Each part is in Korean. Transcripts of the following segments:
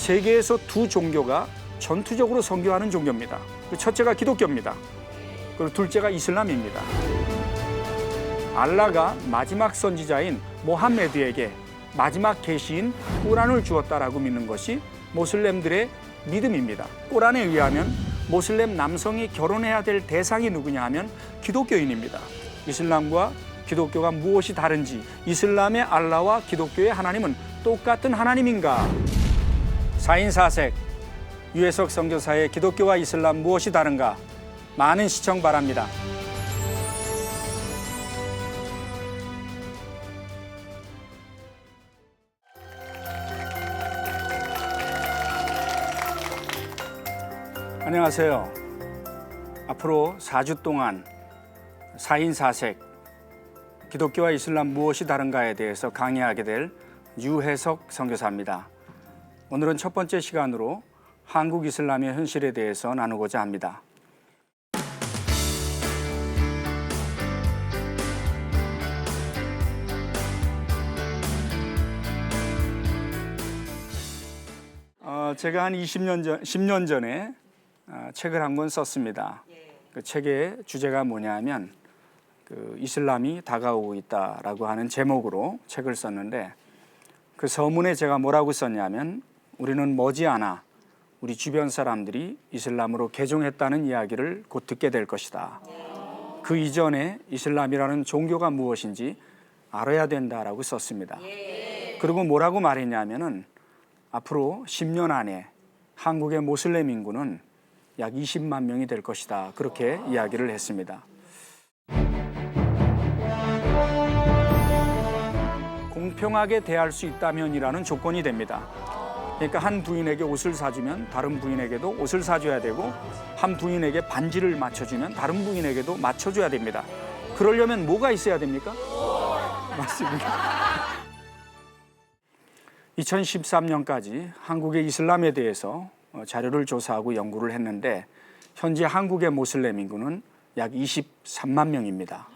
세계에서 두 종교가 전투적으로 선교하는 종교입니다. 그 첫째가 기독교입니다. 그리고 둘째가 이슬람입니다. 알라가 마지막 선지자인 모함메드에게 마지막 계시인 꾸란을 주었다라고 믿는 것이 모슬렘들의 믿음입니다. 꾸란에 의하면 모슬렘 남성이 결혼해야 될 대상이 누구냐 하면 기독교인입니다. 이슬람과 기독교가 무엇이 다른지, 이슬람의 알라와 기독교의 하나님은 똑같은 하나님인가? 4인4색 유해석 선교사의 기독교와 이슬람 무엇이 다른가? 많은 시청 바랍니다. 안녕하세요. 앞으로 4주 동안 4인4색 기독교와 이슬람 무엇이 다른가에 대해서 강의하게 될 유해석 선교사입니다. 오늘은 첫 번째 시간으로 한국 이슬람의 현실에 대해서 나누고자 합니다. 제가 한 10년 전에 책을 한 권 썼습니다. 그 책의 주제가 뭐냐면 이슬람이 다가오고 있다라고 하는 제목으로 책을 썼는데, 그 서문에 제가 뭐라고 썼냐면, 우리는 머지않아 우리 주변 사람들이 이슬람으로 개종했다는 이야기를 곧 듣게 될 것이다. 그 이전에 이슬람이라는 종교가 무엇인지 알아야 된다라고 썼습니다. 그리고 뭐라고 말했냐면은 앞으로 10년 안에 한국의 모슬렘 인구는 약 20만 명이 될 것이다. 그렇게 이야기를 했습니다. 공평하게 대할 수 있다면이라는 조건이 됩니다. 그러니까 한 부인에게 옷을 사주면 다른 부인에게도 옷을 사줘야 되고, 한 부인에게 반지를 맞춰주면 다른 부인에게도 맞춰줘야 됩니다. 그러려면 뭐가 있어야 됩니까? 맞습니다. 2013년까지 한국의 이슬람에 대해서 자료를 조사하고 연구를 했는데, 현재 한국의 모슬렘 인구는 약 23만 명입니다.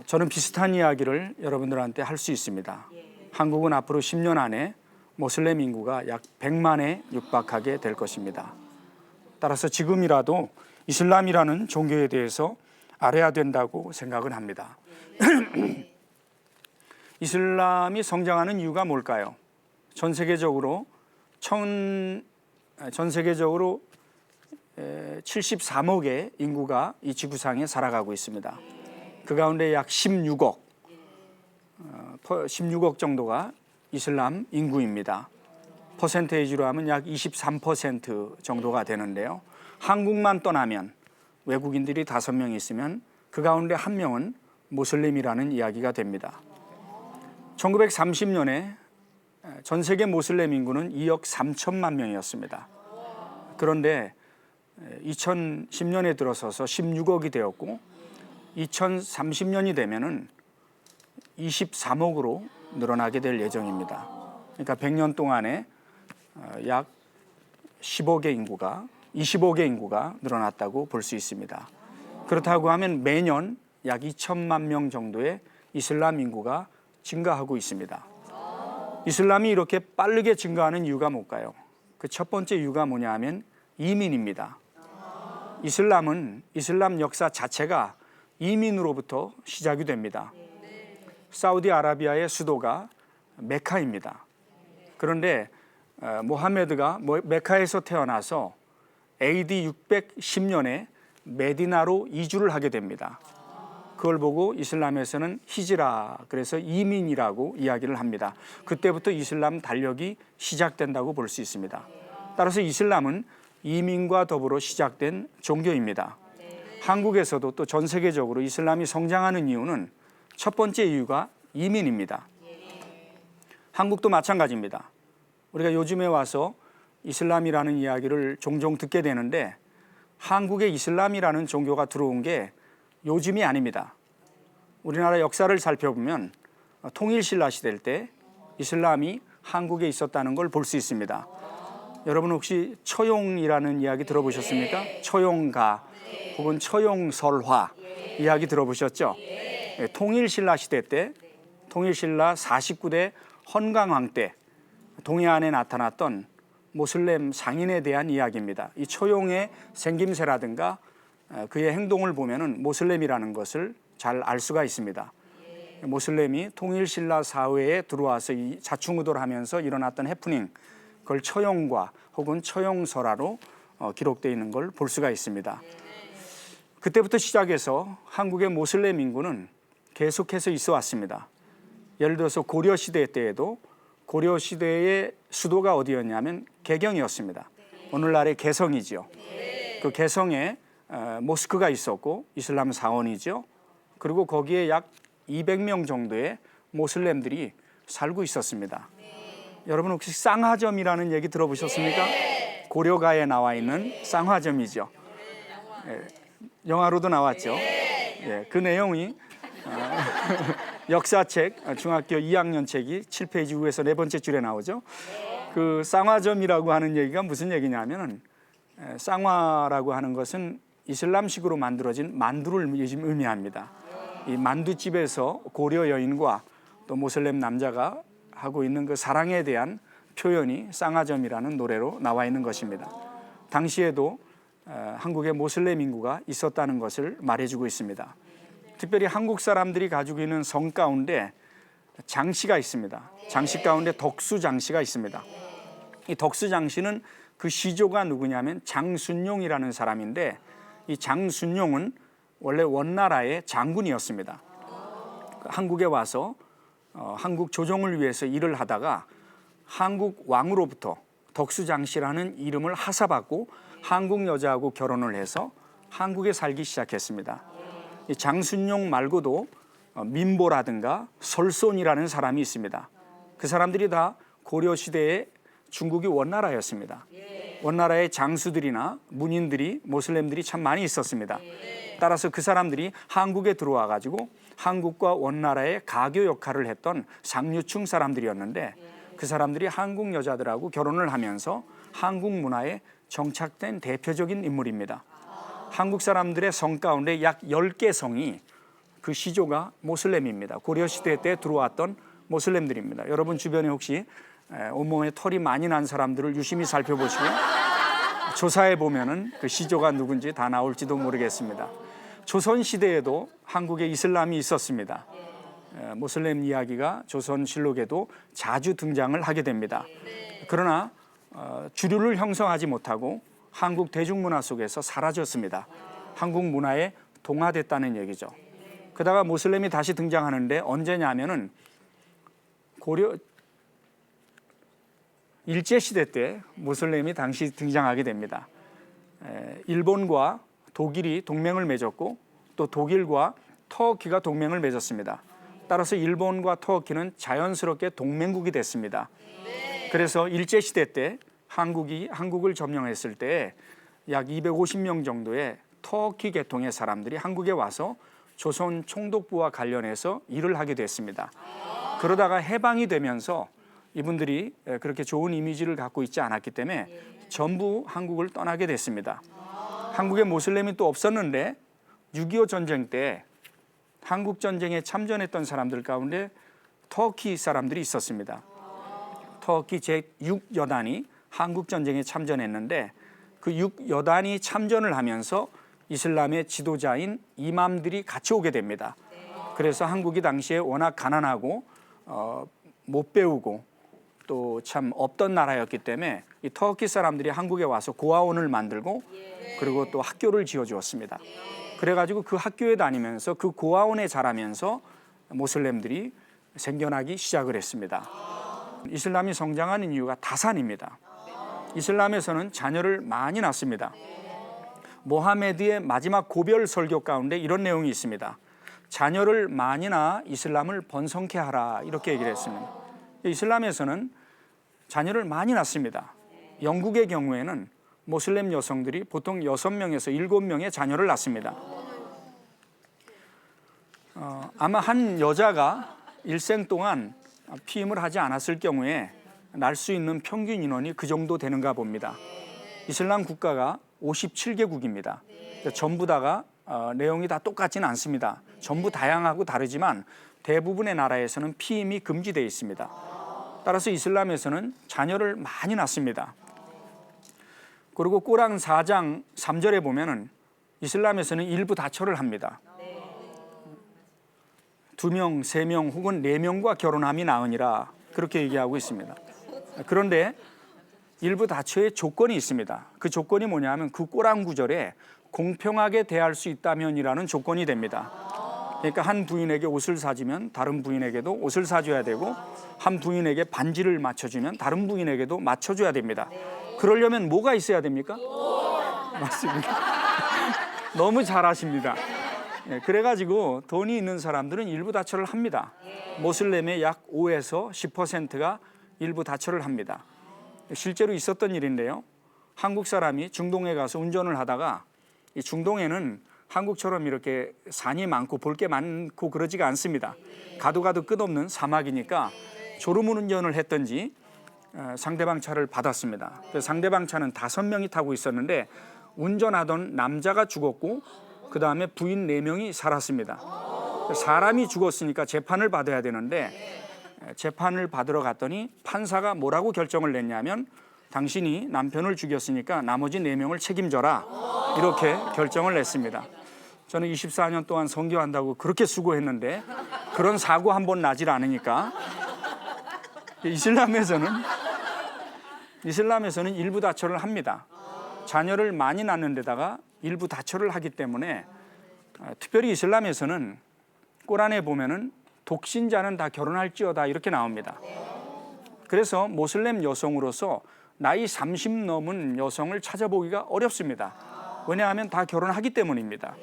저는 비슷한 이야기를 여러분들한테 할 수 있습니다. 한국은 앞으로 10년 안에 모슬렘 인구가 약 100만에 육박하게 될 것입니다. 따라서 지금이라도 이슬람이라는 종교에 대해서 알아야 된다고 생각을 합니다. 이슬람이 성장하는 이유가 뭘까요? 전 세계적으로 73억의 인구가 이 지구상에 살아가고 있습니다. 그 가운데 약 16억 정도가 이슬람 인구입니다. 퍼센테이지로 하면 약 23% 정도가 되는데요. 한국만 떠나면 외국인들이 5명 있으면 그 가운데 1명은 모슬림이라는 이야기가 됩니다. 1930년에 전 세계 모슬렘 인구는 2억 3천만 명이었습니다. 그런데 2010년에 들어서서 16억이 되었고, 2030년이 되면은 23억으로 늘어나게 될 예정입니다. 그러니까 100년 동안에 약 20억의 인구가 늘어났다고 볼 수 있습니다. 그렇다고 하면 매년 약 2천만 명 정도의 이슬람 인구가 증가하고 있습니다. 이슬람이 이렇게 빠르게 증가하는 이유가 뭘까요? 그 첫 번째 이유가 뭐냐 하면 이민입니다. 이슬람 역사 자체가 이민으로부터 시작이 됩니다. 사우디아라비아의 수도가 메카입니다. 그런데 모하메드가 메카에서 태어나서 AD 610년에 메디나로 이주를 하게 됩니다. 그걸 보고 이슬람에서는 히지라, 그래서 이민이라고 이야기를 합니다. 그때부터 이슬람 달력이 시작된다고 볼 수 있습니다. 따라서 이슬람은 이민과 더불어 시작된 종교입니다. 한국에서도 또 전 세계적으로 이슬람이 성장하는 이유는 첫 번째 이유가 이민입니다. 한국도 마찬가지입니다. 우리가 요즘에 와서 이슬람이라는 이야기를 종종 듣게 되는데, 한국에 이슬람이라는 종교가 들어온 게 요즘이 아닙니다. 우리나라 역사를 살펴보면 통일신라 시대 때 이슬람이 한국에 있었다는 걸 볼 수 있습니다. 여러분 혹시 처용이라는 이야기 들어보셨습니까? 처용가 혹은 처용설화 이야기 들어보셨죠? 통일신라 시대 때, 통일신라 49대 헌강왕 때 동해안에 나타났던 모슬렘 상인에 대한 이야기입니다. 이 초용의 생김새라든가 그의 행동을 보면은 모슬렘이라는 것을 잘 알 수가 있습니다. 모슬렘이 통일신라 사회에 들어와서 이 자충우돌 하면서 일어났던 해프닝, 그걸 처용과 혹은 처용설화로 기록되어 있는 걸 볼 수가 있습니다. 그때부터 시작해서 한국의 모슬렘 인구는 계속해서 있어 왔습니다. 예를 들어서 고려시대 때에도 고려시대의 수도가 어디였냐면 개경이었습니다. 오늘날의 개성이죠. 그 개성에 모스크가 있었고 이슬람 사원이죠. 그리고 거기에 약 200명 정도의 모슬렘들이 살고 있었습니다. 여러분 혹시 쌍화점이라는 얘기 들어보셨습니까? 고려가에 나와 있는 쌍화점이죠. 영화로도 나왔죠. 그 내용이 역사책 중학교 2학년 책이 7페이지 후에서 4번째 줄에 나오죠. 그 쌍화점이라고 하는 얘기가 무슨 얘기냐면은 쌍화라고 하는 것은 이슬람식으로 만들어진 만두를 의미합니다. 이 만두집에서 고려 여인과 또 모슬렘 남자가 하고 있는 그 사랑에 대한 표현이 쌍화점이라는 노래로 나와 있는 것입니다. 당시에도 한국의 모슬렘 인구가 있었다는 것을 말해주고 있습니다. 특별히 한국 사람들이 가지고 있는 성 가운데 장씨가 있습니다. 장씨 가운데 덕수장씨가 있습니다. 이 덕수장씨는 그 시조가 누구냐면 장순용이라는 사람인데 이 장순용은 원래 원나라의 장군이었습니다. 한국에 와서 한국 조정을 위해서 일을 하다가 한국 왕으로부터 덕수장씨라는 이름을 하사받고 한국 여자하고 결혼을 해서 한국에 살기 시작했습니다. 이 장순용 말고도 민보라든가 설손이라는 사람이 있습니다. 그 사람들이 다 고려시대에 중국이 원나라였습니다. 원나라의 장수들이나 문인들이 모슬렘들이 참 많이 있었습니다. 따라서 그 사람들이 한국에 들어와 가지고 한국과 원나라의 가교 역할을 했던 상류층 사람들이었는데 그 사람들이 한국 여자들하고 결혼을 하면서 한국 문화에 정착된 대표적인 인물입니다. 한국 사람들의 성 가운데 약 10개 성이 그 시조가 모슬렘입니다. 고려시대 때 들어왔던 모슬렘들입니다. 여러분 주변에 혹시 온몸에 털이 많이 난 사람들을 유심히 살펴보시고 조사해 보면은 그 시조가 누군지 다 나올지도 모르겠습니다. 조선시대에도 한국에 이슬람이 있었습니다. 모슬렘 이야기가 조선실록에도 자주 등장을 하게 됩니다. 그러나 주류를 형성하지 못하고 한국 대중문화 속에서 사라졌습니다. 한국 문화에 동화됐다는 얘기죠. 그러다가 모슬렘이 다시 등장하는데 언제냐면은 고려 일제시대 때 모슬렘이 당시 등장하게 됩니다. 일본과 독일이 동맹을 맺었고 또 독일과 터키가 동맹을 맺었습니다. 따라서 일본과 터키는 자연스럽게 동맹국이 됐습니다. 그래서 일제시대 때 한국을 점령했을 때 약 250명 정도의 터키 계통의 사람들이 한국에 와서 조선 총독부와 관련해서 일을 하게 됐습니다. 그러다가 해방이 되면서 이분들이 그렇게 좋은 이미지를 갖고 있지 않았기 때문에 전부 한국을 떠나게 됐습니다. 한국에 모슬렘이 또 없었는데 6.25 전쟁 때 한국 전쟁에 참전했던 사람들 가운데 터키 사람들이 있었습니다. 터키 제6여단이 한국 전쟁에 참전했는데 그 6여단이 참전을 하면서 이슬람의 지도자인 이맘들이 같이 오게 됩니다. 그래서 한국이 당시에 워낙 가난하고 못 배우고 또 참 없던 나라였기 때문에 이 터키 사람들이 한국에 와서 고아원을 만들고 그리고 또 학교를 지어주었습니다. 그래가지고 그 학교에 다니면서 그 고아원에 자라면서 모슬렘들이 생겨나기 시작을 했습니다. 이슬람이 성장하는 이유가 다산입니다. 이슬람에서는 자녀를 많이 낳습니다. 모하메드의 마지막 고별 설교 가운데 이런 내용이 있습니다. 자녀를 많이 낳아 이슬람을 번성케 하라 이렇게 얘기를 했습니다. 이슬람에서는 자녀를 많이 낳습니다. 영국의 경우에는 모슬렘 여성들이 보통 6명에서 7명의 자녀를 낳습니다. 아마 한 여자가 일생 동안 피임을 하지 않았을 경우에 날 수 있는 평균 인원이 그 정도 되는가 봅니다. 이슬람 국가가 57개국입니다. 전부 다가 내용이 다 똑같지는 않습니다. 전부 다양하고 다르지만 대부분의 나라에서는 피임이 금지되어 있습니다. 따라서 이슬람에서는 자녀를 많이 낳습니다. 그리고 꾸란 4장 3절에 보면은 이슬람에서는 일부 다처를 합니다. 2명, 3명 혹은 4명과 결혼함이 나으니라 그렇게 얘기하고 있습니다. 그런데 일부 다처의 조건이 있습니다. 그 조건이 뭐냐면 그 꾸란 구절에 공평하게 대할 수 있다면이라는 조건이 됩니다. 그러니까 한 부인에게 옷을 사주면 다른 부인에게도 옷을 사줘야 되고, 한 부인에게 반지를 맞춰주면 다른 부인에게도 맞춰줘야 됩니다. 그러려면 뭐가 있어야 됩니까? 맞습니다. 너무 잘하십니다. 그래가지고 돈이 있는 사람들은 일부 다처를 합니다. 모슬렘의 약 5에서 10%가 일부 다처를 합니다. 실제로 있었던 일인데요. 한국 사람이 중동에 가서 운전을 하다가, 이 중동에는 한국처럼 이렇게 산이 많고 볼 게 많고 그러지가 않습니다. 가도 끝없는 사막이니까 졸음운전을 했던지 상대방 차를 받았습니다. 상대방 차는 5명이 타고 있었는데 운전하던 남자가 죽었고 그 다음에 부인 4명이 살았습니다. 사람이 죽었으니까 재판을 받아야 되는데 재판을 받으러 갔더니 판사가 뭐라고 결정을 냈냐면, 당신이 남편을 죽였으니까 나머지 4명을 책임져라, 이렇게 결정을 냈습니다. 저는 24년 동안 선교한다고 그렇게 수고했는데 그런 사고 한 번 나질 않으니까 이슬람에서는 일부 다처를 합니다. 자녀를 많이 낳는 데다가 일부 다처를 하기 때문에, 특별히 이슬람에서는 꾸란에 보면은 독신자는 다 결혼할지어다 이렇게 나옵니다. 그래서 모슬렘 여성으로서 나이 30 넘은 여성을 찾아보기가 어렵습니다. 왜냐하면 다 결혼하기 때문입니다.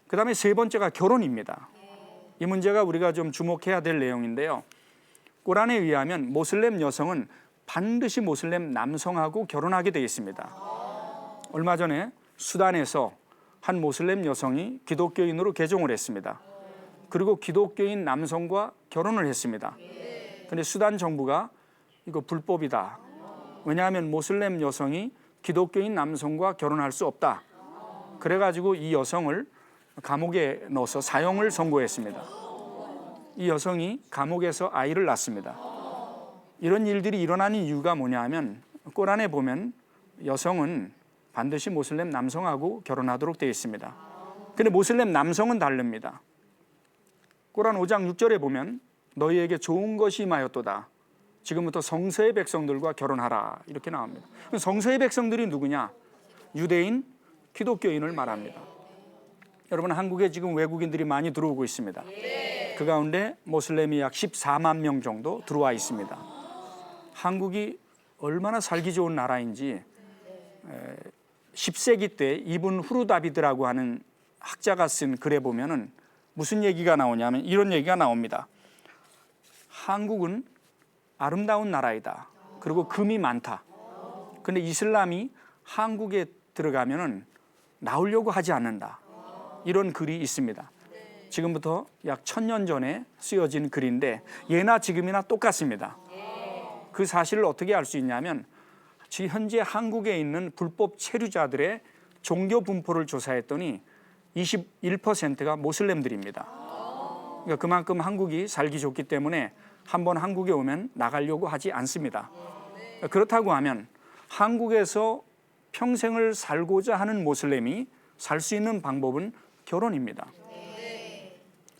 그 다음에 3번째가 결혼입니다. 이 문제가 우리가 좀 주목해야 될 내용인데요. 꾸란에 의하면 모슬렘 여성은 반드시 모슬렘 남성하고 결혼하게 되어 있습니다. 얼마 전에 수단에서 한 모슬렘 여성이 기독교인으로 개종을 했습니다. 그리고 기독교인 남성과 결혼을 했습니다. 그런데 수단 정부가 이거 불법이다. 왜냐하면 모슬렘 여성이 기독교인 남성과 결혼할 수 없다. 그래가지고 이 여성을 감옥에 넣어서 사형을 선고했습니다. 이 여성이 감옥에서 아이를 낳습니다. 이런 일들이 일어나는 이유가 뭐냐면, 꾸란에 보면 여성은 반드시 모슬렘 남성하고 결혼하도록 되어 있습니다. 그런데 모슬렘 남성은 다릅니다. 꾸란 5장 6절에 보면 너희에게 좋은 것이 임하였도다. 지금부터 성서의 백성들과 결혼하라, 이렇게 나옵니다. 성서의 백성들이 누구냐? 유대인, 기독교인을 말합니다. 여러분, 한국에 지금 외국인들이 많이 들어오고 있습니다. 그 가운데 모슬렘이 약 14만 명 정도 들어와 있습니다. 한국이 얼마나 살기 좋은 나라인지 10세기 때 이븐 후르다비드라고 하는 학자가 쓴 글에 보면은 무슨 얘기가 나오냐면 이런 얘기가 나옵니다. 한국은 아름다운 나라이다. 그리고 금이 많다. 그런데 이슬람이 한국에 들어가면은 나오려고 하지 않는다. 이런 글이 있습니다. 지금부터 약 1000년 전에 쓰여진 글인데 예나 지금이나 똑같습니다. 그 사실을 어떻게 알 수 있냐면, 현재 한국에 있는 불법 체류자들의 종교 분포를 조사했더니 21%가 모슬렘들입니다. 그러니까 그만큼 한국이 살기 좋기 때문에 한번 한국에 오면 나가려고 하지 않습니다. 그렇다고 하면 한국에서 평생을 살고자 하는 모슬렘이 살 수 있는 방법은 결혼입니다.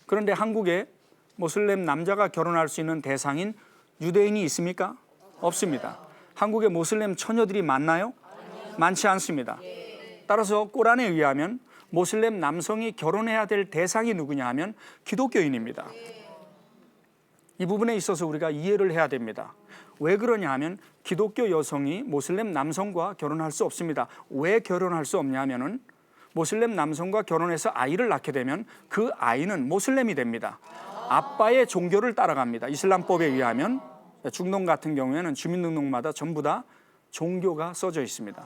그런데 한국에 모슬렘 남자가 결혼할 수 있는 대상인 유대인이 있습니까? 없습니다. 한국에 모슬렘 처녀들이 많나요? 많지 않습니다. 따라서 꾸란에 의하면 모슬렘 남성이 결혼해야 될 대상이 누구냐 하면 기독교인입니다. 이 부분에 있어서 우리가 이해를 해야 됩니다. 왜 그러냐 하면 기독교 여성이 모슬렘 남성과 결혼할 수 없습니다. 왜 결혼할 수 없냐면은 모슬렘 남성과 결혼해서 아이를 낳게 되면 그 아이는 모슬렘이 됩니다. 아빠의 종교를 따라갑니다. 이슬람법에 의하면 중동 같은 경우에는 주민등록마다 전부 다 종교가 써져 있습니다.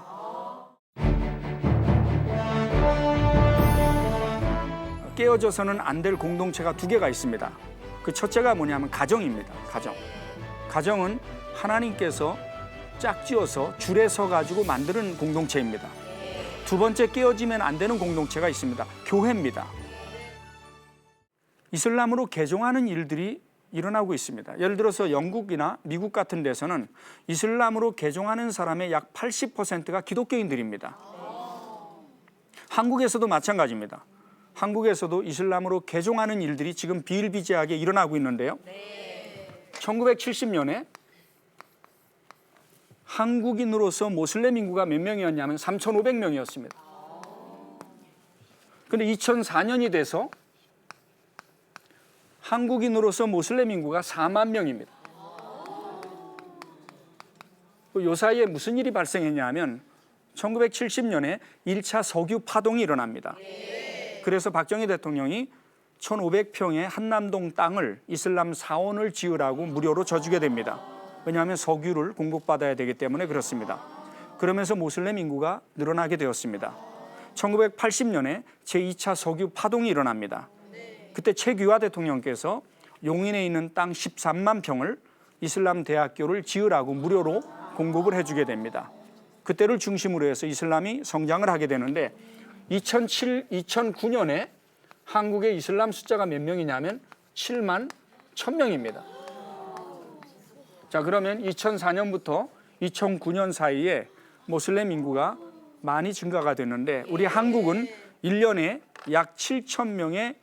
깨어져서는 안 될 공동체가 2개가 있습니다. 그 첫째가 뭐냐면 가정입니다. 가정은 하나님께서 짝지어서 줄에 서 가지고 만드는 공동체입니다. 2번째 깨어지면 안 되는 공동체가 있습니다. 교회입니다. 이슬람으로 개종하는 일들이 일어나고 있습니다. 예를 들어서 영국이나 미국 같은 데서는 이슬람으로 개종하는 사람의 약 80%가 기독교인들입니다. 한국에서도 마찬가지입니다. 한국에서도 이슬람으로 개종하는 일들이 지금 비일비재하게 일어나고 있는데요. 1970년에 한국인으로서 모슬렘 인구가 몇 명이었냐면 3,500명이었습니다. 그런데 2004년이 돼서 한국인으로서 모슬렘 인구가 4만 명입니다. 요 사이에 무슨 일이 발생했냐면 1970년에 1차 석유 파동이 일어납니다. 그래서 박정희 대통령이 1,500평의 한남동 땅을 이슬람 사원을 지으라고 무료로 줘주게 됩니다. 왜냐하면 석유를 공급받아야 되기 때문에 그렇습니다. 그러면서 모슬렘 인구가 늘어나게 되었습니다. 1980년에 제2차 석유 파동이 일어납니다. 그때 최규하 대통령께서 용인에 있는 땅 13만 평을 이슬람 대학교를 지으라고 무료로 공급을 해주게 됩니다. 그때를 중심으로 해서 이슬람이 성장을 하게 되는데 2009년에 한국의 이슬람 숫자가 몇 명이냐면 7만 1,000명입니다. 자, 그러면 2004년부터 2009년 사이에 모슬렘 인구가 많이 증가가 됐는데 우리 한국은 1년에 약 7,000명의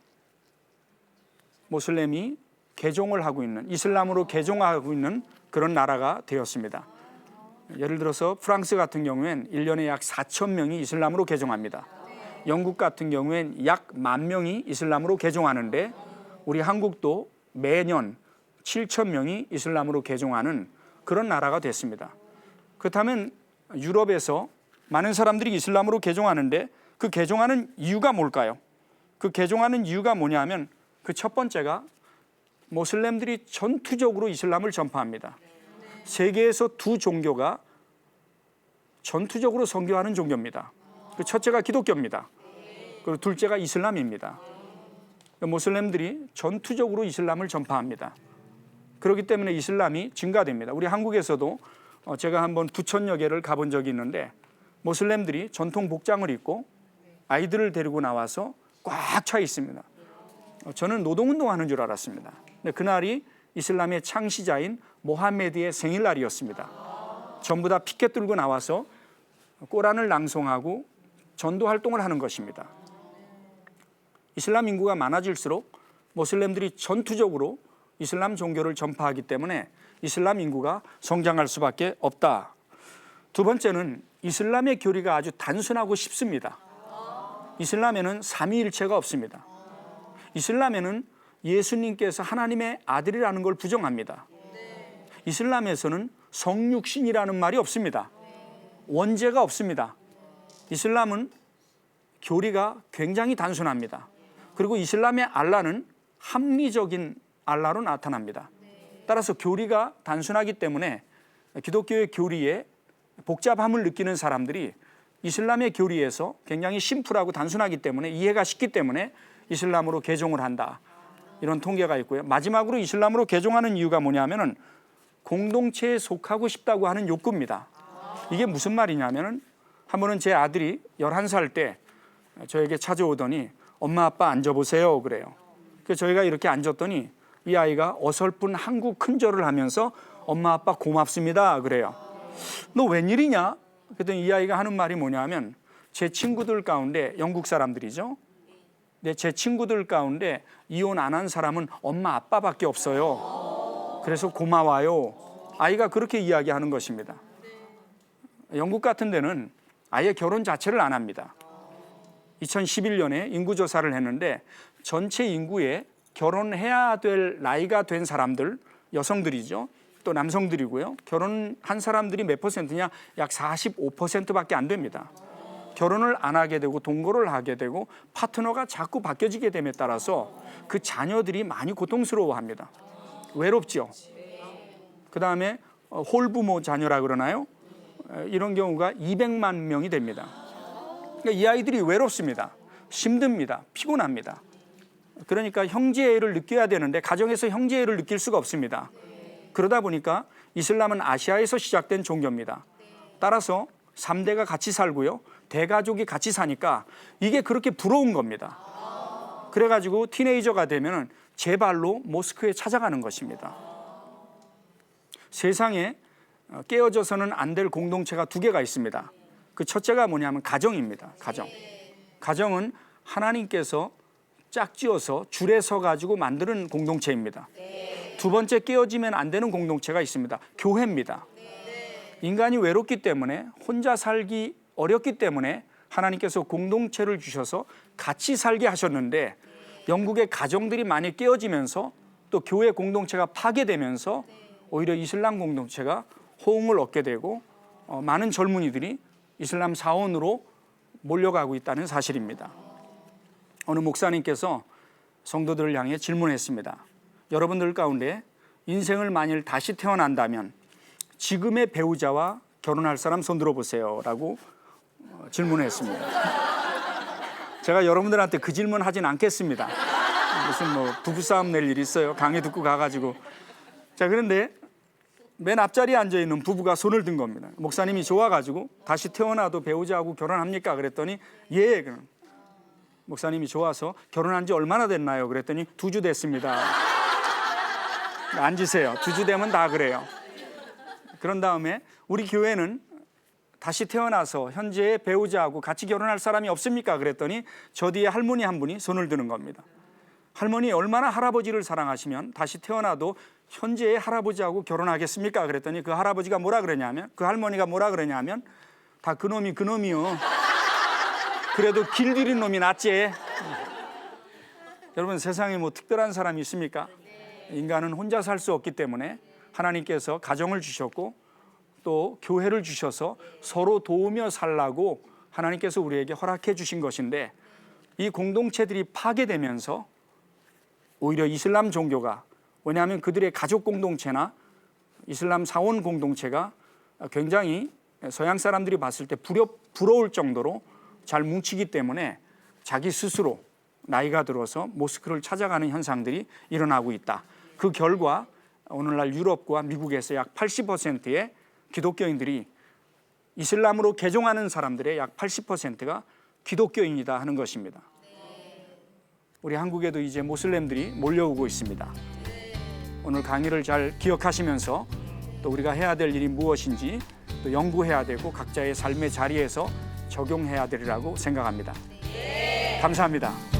모슬렘이 개종을 하고 있는, 이슬람으로 개종하고 있는 그런 나라가 되었습니다. 예를 들어서 프랑스 같은 경우엔 1년에 약 4,000명이 이슬람으로 개종합니다. 영국 같은 경우엔 약 10,000명이 이슬람으로 개종하는데 우리 한국도 매년 7,000명이 이슬람으로 개종하는 그런 나라가 됐습니다. 그렇다면 유럽에서 많은 사람들이 이슬람으로 개종하는데 그 개종하는 이유가 뭘까요? 그 개종하는 이유가 뭐냐면 그 첫 번째가 모슬렘들이 전투적으로 이슬람을 전파합니다. 세계에서 두 종교가 전투적으로 선교하는 종교입니다. 그 첫째가 기독교입니다. 그리고 둘째가 이슬람입니다. 모슬렘들이 전투적으로 이슬람을 전파합니다. 그렇기 때문에 이슬람이 증가됩니다. 우리 한국에서도 제가 한번 부천역에를 가본 적이 있는데 모슬렘들이 전통 복장을 입고 아이들을 데리고 나와서 꽉 차 있습니다. 저는 노동운동하는 줄 알았습니다. 근데 그날이 이슬람의 창시자인 모하메드의 생일날이었습니다. 전부 다 피켓 들고 나와서 꼬란을 낭송하고 전도 활동을 하는 것입니다. 이슬람 인구가 많아질수록 모슬렘들이 전투적으로 이슬람 종교를 전파하기 때문에 이슬람 인구가 성장할 수밖에 없다. 두 번째는 이슬람의 교리가 아주 단순하고 쉽습니다. 이슬람에는 삼위일체가 없습니다. 이슬람에는 예수님께서 하나님의 아들이라는 걸 부정합니다. 이슬람에서는 성육신이라는 말이 없습니다. 원죄가 없습니다. 이슬람은 교리가 굉장히 단순합니다. 그리고 이슬람의 알라는 합리적인 알라로 나타납니다. 따라서 교리가 단순하기 때문에 기독교의 교리에 복잡함을 느끼는 사람들이 이슬람의 교리에서 굉장히 심플하고 단순하기 때문에 이해가 쉽기 때문에 이슬람으로 개종을 한다. 이런 통계가 있고요. 마지막으로 이슬람으로 개종하는 이유가 뭐냐면은 공동체에 속하고 싶다고 하는 욕구입니다. 이게 무슨 말이냐면은 한 번은 제 아들이 11살 때 저에게 찾아오더니 엄마 아빠 앉아보세요 그래요. 그래서 저희가 이렇게 앉았더니 이 아이가 어설픈 한국 큰절을 하면서 엄마 아빠 고맙습니다 그래요. 너 웬일이냐? 그랬더니 이 아이가 하는 말이 뭐냐면 제 친구들 가운데 영국 사람들이죠. 근데 제 친구들 가운데 이혼 안 한 사람은 엄마 아빠밖에 없어요. 그래서 고마워요. 아이가 그렇게 이야기하는 것입니다. 영국 같은 데는 아예 결혼 자체를 안 합니다. 2011년에 인구조사를 했는데 전체 인구에 결혼해야 될 나이가 된 사람들, 여성들이죠. 또 남성들이고요. 결혼한 사람들이 몇 퍼센트냐? 약 45%밖에 안 됩니다. 결혼을 안 하게 되고 동거를 하게 되고 파트너가 자꾸 바뀌어지게 됨에 따라서 그 자녀들이 많이 고통스러워합니다. 외롭죠. 그다음에 홀부모 자녀라 그러나요? 이런 경우가 200만 명이 됩니다. 그러니까 이 아이들이 외롭습니다. 힘듭니다. 피곤합니다. 그러니까 형제애를 느껴야 되는데 가정에서 형제애를 느낄 수가 없습니다. 그러다 보니까 이슬람은 아시아에서 시작된 종교입니다. 따라서 3대가 같이 살고요. 대가족이 같이 사니까 이게 그렇게 부러운 겁니다. 그래가지고 티네이저가 되면 제 발로 모스크에 찾아가는 것입니다. 세상에 깨어져서는 안 될 공동체가 두 개가 있습니다. 그 첫째가 뭐냐면 가정입니다. 가정은 하나님께서 짝지어서 줄에 서 가지고 만드는 공동체입니다. 두 번째 깨어지면 안 되는 공동체가 있습니다. 교회입니다. 인간이 외롭기 때문에 혼자 살기 어렵기 때문에 하나님께서 공동체를 주셔서 같이 살게 하셨는데 영국의 가정들이 많이 깨어지면서 또 교회 공동체가 파괴되면서 오히려 이슬람 공동체가 호응을 얻게 되고 많은 젊은이들이 이슬람 사원으로 몰려가고 있다는 사실입니다. 어느 목사님께서 성도들을 향해 질문했습니다. 여러분들 가운데 인생을 만일 다시 태어난다면 지금의 배우자와 결혼할 사람 손 들어보세요 라고 질문했습니다. 제가 여러분들한테 그 질문 하진 않겠습니다. 무슨 부부싸움 낼 일이 있어요. 강의 듣고 가가지고. 자, 그런데 맨 앞자리에 앉아있는 부부가 손을 든 겁니다. 목사님이 좋아가지고 다시 태어나도 배우자하고 결혼합니까? 그랬더니 예. 목사님이 좋아서 결혼한 지 얼마나 됐나요? 그랬더니 2주 됐습니다. 앉으세요. 2주 되면 다 그래요. 그런 다음에 우리 교회는 다시 태어나서 현재의 배우자하고 같이 결혼할 사람이 없습니까? 그랬더니 저 뒤에 할머니 한 분이 손을 드는 겁니다. 할머니 얼마나 할아버지를 사랑하시면 다시 태어나도 현재의 할아버지하고 결혼하겠습니까? 그랬더니 그 할아버지가 뭐라 그러냐면 그 할머니가 뭐라 그러냐면 다 그놈이요. 그래도 길 들인 놈이 낫지. 여러분 세상에 특별한 사람이 있습니까? 인간은 혼자 살 수 없기 때문에 하나님께서 가정을 주셨고 또 교회를 주셔서 서로 도우며 살라고 하나님께서 우리에게 허락해 주신 것인데 이 공동체들이 파괴되면서 오히려 이슬람 종교가 왜냐하면 그들의 가족 공동체나 이슬람 사원 공동체가 굉장히 서양 사람들이 봤을 때 부러울 정도로 잘 뭉치기 때문에 자기 스스로 나이가 들어서 모스크를 찾아가는 현상들이 일어나고 있다. 그 결과 오늘날 유럽과 미국에서 약 80%의 기독교인들이 이슬람으로 개종하는 사람들의 약 80%가 기독교인이다 하는 것입니다. 우리 한국에도 이제 모슬렘들이 몰려오고 있습니다. 오늘 강의를 잘 기억하시면서 또 우리가 해야 될 일이 무엇인지 또 연구해야 되고 각자의 삶의 자리에서 적용해야 되리라고 생각합니다. 감사합니다.